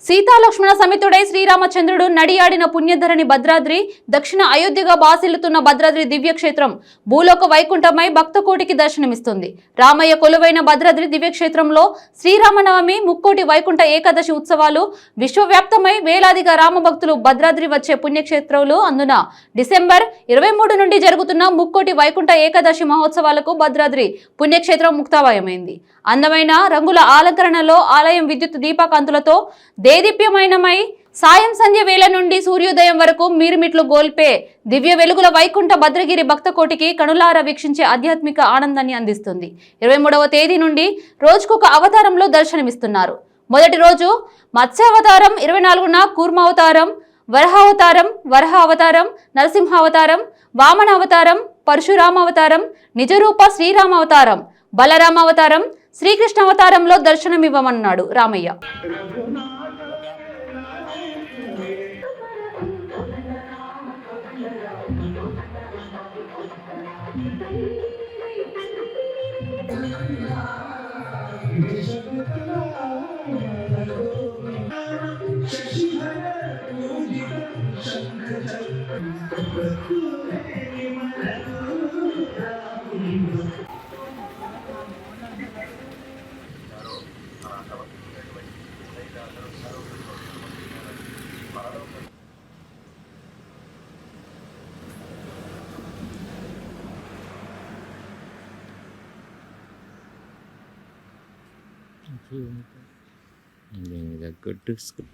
సీతాలక్ష్మణ సమితుడై శ్రీరామచంద్రుడు నడియాడిన పుణ్యధరణి భద్రాద్రి దక్షిణ అయోధ్యగా బాసిల్లుతున్న భద్రాద్రి దివ్యక్షేత్రం భూలోక వైకుంఠమై భక్తకోటికి దర్శనమిస్తుంది. రామయ్య కొలువైన భద్రాద్రి దివ్యక్షేత్రంలో శ్రీరామనవమి, ముక్కోటి వైకుంఠ ఏకాదశి ఉత్సవాలు విశ్వవ్యాప్తమై వేలాదిగా రామభక్తులు భద్రాద్రి వచ్చే పుణ్యక్షేత్రాలు. అందున డిసెంబర్ 23 నుండి జరుగుతున్న ముక్కోటి వైకుంఠ ఏకాదశి మహోత్సవాలకు భద్రాద్రి పుణ్యక్షేత్రం ముక్తావయమైంది. అందమైన రంగుల అలంకరణలో ఆలయం విద్యుత్ దీపకాంతులతో దేదీప్యమైనమై సాయం సంధ్య వేళ నుండి సూర్యోదయం వరకు మీరుమిట్లు గోల్పే దివ్య వెలుగుల వైకుంఠ భద్రగిరి భక్తకోటికి కనులారా వీక్షించే ఆధ్యాత్మిక ఆనందాన్ని అందిస్తుంది. 23వ తేదీ నుండి రోజుకొక అవతారంలో దర్శనమిస్తున్నారు. మొదటి రోజు మత్స్యావతారం, 24న కూర్మావతారం, వరహ అవతారం, నరసింహావతారం, వామన అవతారం, పరశురామ అవతారం, నిజరూప శ్రీరామ అవతారం, బలరామ అవతారం, శ్రీకృష్ణ అవతారంలో దర్శనమివ్వమన్నాడు Ramayya. Good to school.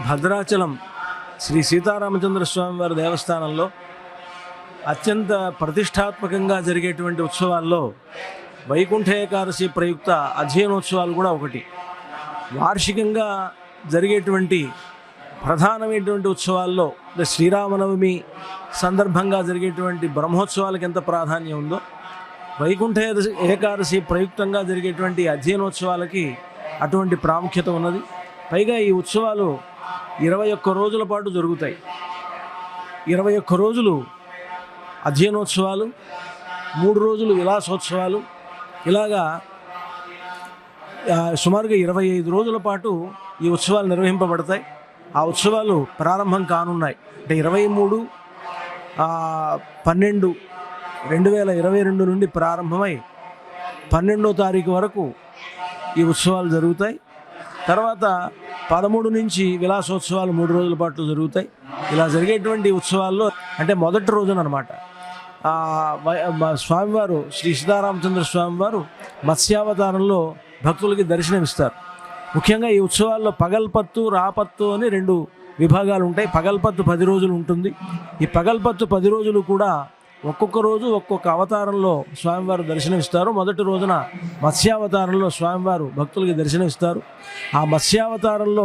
Bhadrachalam Shri Sitaramachandra స్వామి వారి దేవస్థానంలో అత్యంత ప్రతిష్టాత్మకంగా జరిగేటువంటి ఉత్సవాల్లో వైకుంఠ ఏకాదశి ప్రయుక్త అధ్యయనోత్సవాలు కూడా ఒకటి. వార్షికంగా జరిగేటువంటి ప్రధానమైనటువంటి ఉత్సవాల్లో శ్రీరామనవమి సందర్భంగా జరిగేటువంటి బ్రహ్మోత్సవాలకు ఎంత ప్రాధాన్యం ఉందో, వైకుంఠ ఏకాదశి ప్రయుక్తంగా జరిగేటువంటి అధ్యయనోత్సవాలకి అటువంటి ప్రాముఖ్యత ఉన్నది. పైగా ఈ ఉత్సవాలు 21 రోజుల పాటు జరుగుతాయి. 21 రోజులు అధ్యయనోత్సవాలు, 3 రోజులు విలాసోత్సవాలు, ఇలాగా సుమారుగా 25 రోజుల పాటు ఈ ఉత్సవాలు నిర్వహింపబడతాయి. ఆ ఉత్సవాలు ప్రారంభం కానున్నాయి. అంటే 23/12/2022 నుండి ప్రారంభమై 12వ తారీఖు వరకు ఈ ఉత్సవాలు జరుగుతాయి. తర్వాత 13 నుంచి విలాసోత్సవాలు 3 రోజుల పాటు జరుగుతాయి. ఇలా జరిగేటువంటి ఉత్సవాల్లో అంటే మొదటి రోజున అనమాట స్వామివారు శ్రీ సీతారామచంద్ర స్వామివారు మత్స్యావతారంలో భక్తులకి దర్శనమిస్తారు. ముఖ్యంగా ఈ ఉత్సవాల్లో పగల్పత్తు, రాపత్తు అని 2 విభాగాలు ఉంటాయి. పగల్పత్తు 10 రోజులు ఉంటుంది. ఈ పగల్పత్తు 10 రోజులు కూడా ఒక్కొక్క రోజు ఒక్కొక్క అవతారంలో స్వామివారు దర్శనమిస్తారు. మొదటి రోజున మత్స్యావతారంలో స్వామివారు భక్తులకి దర్శనమిస్తారు. ఆ మత్స్యావతారంలో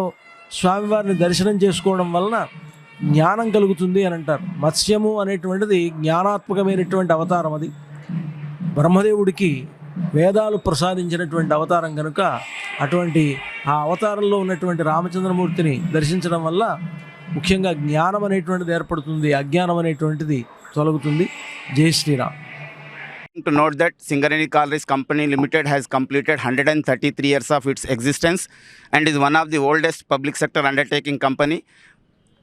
స్వామివారిని దర్శనం చేసుకోవడం వలన జ్ఞానం కలుగుతుంది అని అంటారు. మత్స్యము అనేటువంటిది జ్ఞానాత్మకమైనటువంటి అవతారం. అది బ్రహ్మదేవుడికి వేదాలు ప్రసాదించినటువంటి అవతారం కనుక అటువంటి ఆ అవతారంలో ఉన్నటువంటి రామచంద్రమూర్తిని దర్శించడం వల్ల ముఖ్యంగా జ్ఞానం అనేటువంటిది ఏర్పడుతుంది, అజ్ఞానం అనేటువంటిది తొలగుతుంది. జై Sriram. To note that Singareni Collieries Company Limited has completed 133 years of its existence and is one of the oldest public sector undertaking company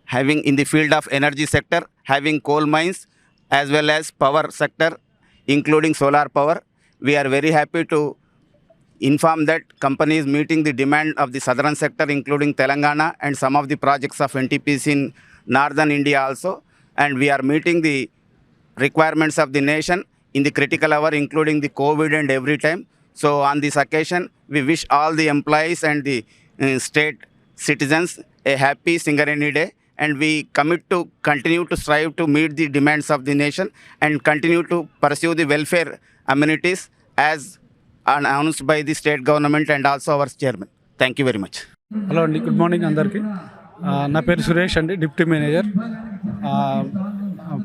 having in the field of energy sector, having coal mines as well as power sector including solar power. We are very happy to inform that company is meeting the demand of the southern sector including Telangana and some of the projects of NTPC in northern India also, and we are meeting the requirements of the nation in the critical hour including the COVID and every time. So on this occasion we wish all the employees and the state citizens a happy Singareni Day, and we commit to continue to strive to meet the demands of the nation and continue to pursue the welfare amenities as announced by the state government and also our chairman. Thank you very much. Hello అండి, good morning అందరికీ. నా పేరు సురేష్ అండి, deputy manager.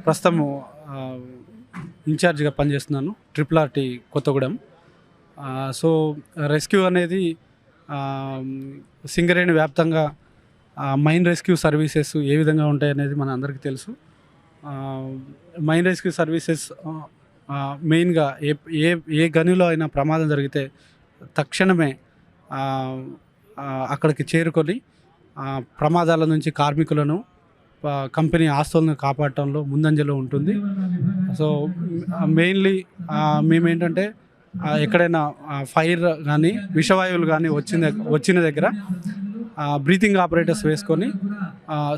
ప్రస్తుతము ఇన్ఛార్జ్గా పనిచేస్తున్నాను RRT Kothagudem. So rescue అనేది సింగరేణి వ్యాప్తంగా మైన్ రెస్క్యూ సర్వీసెస్ ఏ విధంగా ఉంటాయి అనేది మన అందరికీ తెలుసు. మైన్ రెస్క్యూ సర్వీసెస్ మెయిన్గా ఏ గనిలో అయినా ప్రమాదం జరిగితే తక్షణమే అక్కడికి చేరుకొని ప్రమాదాల నుంచి కార్మికులను, కంపెనీ ఆస్తులను కాపాడటంలో ముందంజలో ఉంటుంది. సో మెయిన్లీ మేమేంటంటే ఎక్కడైనా ఫైర్ కానీ విషవాయువులు కానీ వచ్చిన దగ్గర బ్రీతింగ్ ఆపరేటర్స్ వేసుకొని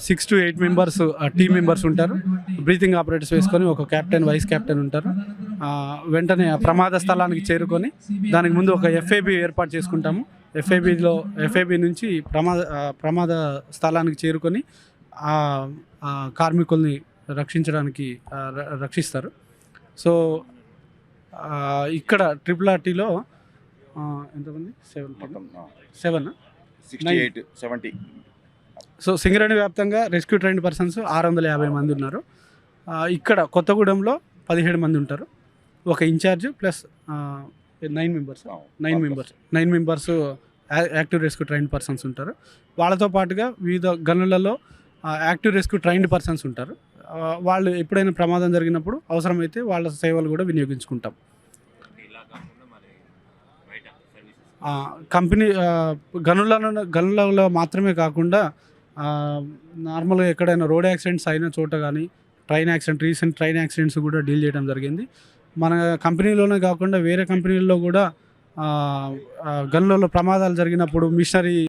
6 to 8 మెంబర్స్ టీమ్ మెంబర్స్ ఉంటారు. బ్రీతింగ్ ఆపరేటర్స్ వేసుకొని ఒక కెప్టెన్, వైస్ కెప్టెన్ ఉంటారు. వెంటనే ప్రమాద స్థలానికి చేరుకొని దానికి ముందు ఒక FAB ఏర్పాటు చేసుకుంటాము. FAB నుంచి ప్రమాద స్థలానికి చేరుకొని కార్మికుల్ని రక్షిస్తారు. సో ఇక్కడ RRTలో ఎంతమంది? 70. సో సింగరేణి వ్యాప్తంగా రెస్క్యూ ట్రైన్డ్ పర్సన్స్ 650 మంది ఉన్నారు. ఇక్కడ కొత్తగూడెంలో 17 మంది ఉంటారు. ఒక in charge plus 9 members active rescue trained persons ఉంటారు. వాళ్ళతో పాటుగా వివిధ గనులలో యాక్టివ్ రెస్క్యూ ట్రైన్డ్ పర్సన్స్ ఉంటారు. వాళ్ళు ఎప్పుడైనా ప్రమాదం జరిగినప్పుడు అవసరమైతే వాళ్ళ సేవలు కూడా వినియోగించుకుంటాం. కంపెనీ గనులలో మాత్రమే కాకుండా నార్మల్గా ఎక్కడైనా రోడ్ యాక్సిడెంట్స్ అయిన చోట కానీ రీసెంట్ ట్రైన్ యాక్సిడెంట్స్ కూడా డీల్ చేయడం జరిగింది. మన కంపెనీలోనే కాకుండా వేరే కంపెనీల్లో కూడా గనులలో ప్రమాదాలు జరిగినప్పుడు మిషనరీ